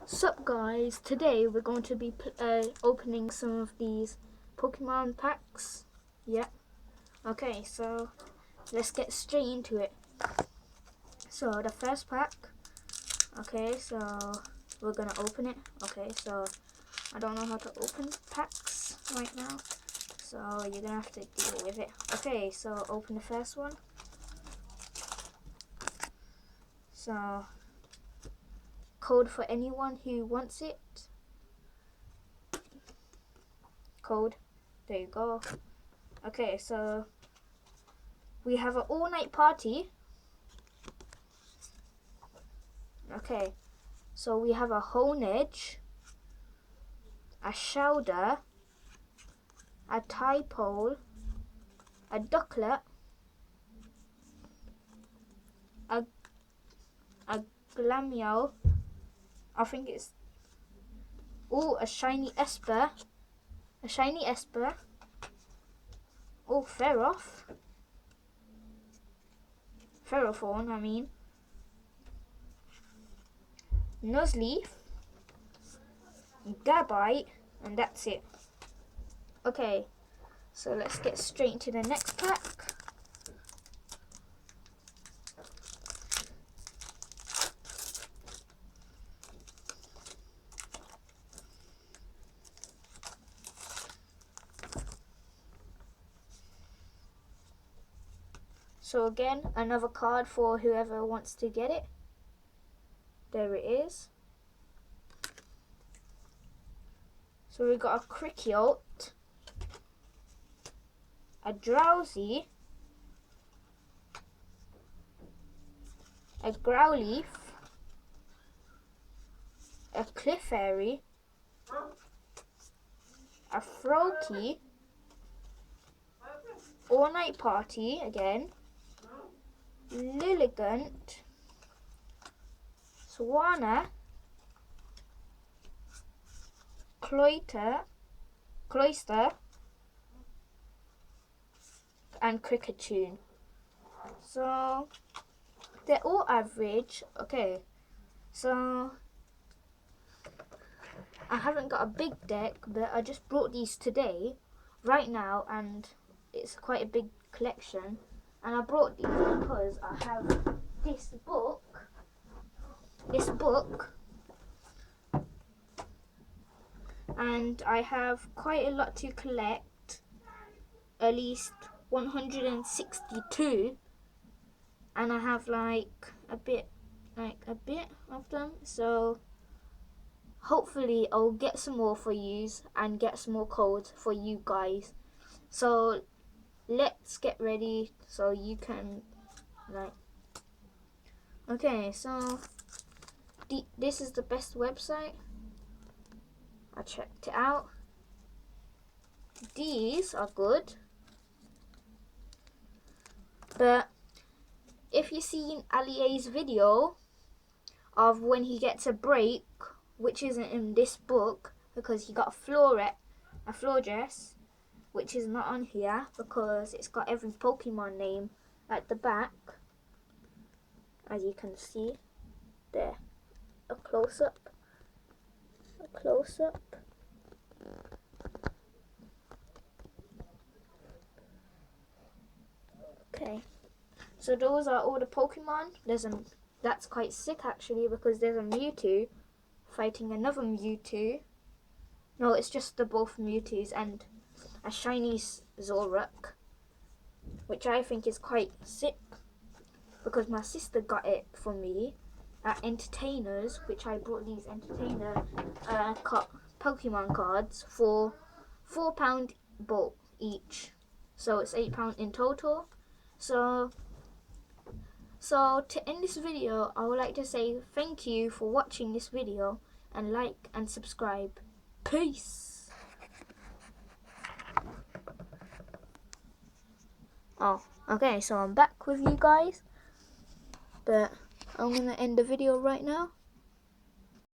Sup guys, today we're going to be opening some of these Pokemon packs. Yeah. Okay, so let's get straight into it. So the first pack. Okay, so we're gonna open it. Okay, so I don't know how to open packs right now, so you're gonna have to deal with it. Okay, so open the first one. So code for anyone who wants it. Code. There you go. Okay, so we have an all-night party. Okay, so we have a Honedge, a Shellder, a Typole, a Ducklet, a Glameow, I think it's, a shiny Esper, Ferrothorn, I mean, Nuzleaf, Gabite, and that's it. Okay, so let's get straight into the next pack. So again, another card for whoever wants to get it. There it is. So we got a Krikyote, a Drowsy, a Growlithe, a Clefairy, a Froakie, All Night Party again, Lilligant, Swanna, Cloyster, and Kricketune. So they're all average. Okay, so I haven't got a big deck, but I just brought these today, right now, and it's quite a big collection. And I brought these because I have this book, and I have quite a lot to collect, at least 162, and I have like a bit of them, so hopefully I'll get some more for yous and get some more codes for you guys. So let's get ready so you can okay, so this is the best website. I checked it out. These are good, but if you've seen Alier's video of when he gets a break, which isn't in this book because he got a floor dress, which is not on here because it's got every Pokemon name at the back, as you can see there. A close up. Okay, so those are all the Pokemon. That's quite sick actually, because there's a Mewtwo fighting another Mewtwo. No, it's just the both Mewtwo's and a shiny Zoroark, which I think is quite sick because my sister got it for me at Entertainers, which I brought these Entertainer Pokemon cards for £4 both each, so it's £8 in total. So to end this video, I would like to say thank you for watching this video, and like and subscribe. Peace. Oh, okay, so I'm back with you guys, but I'm gonna end the video right now.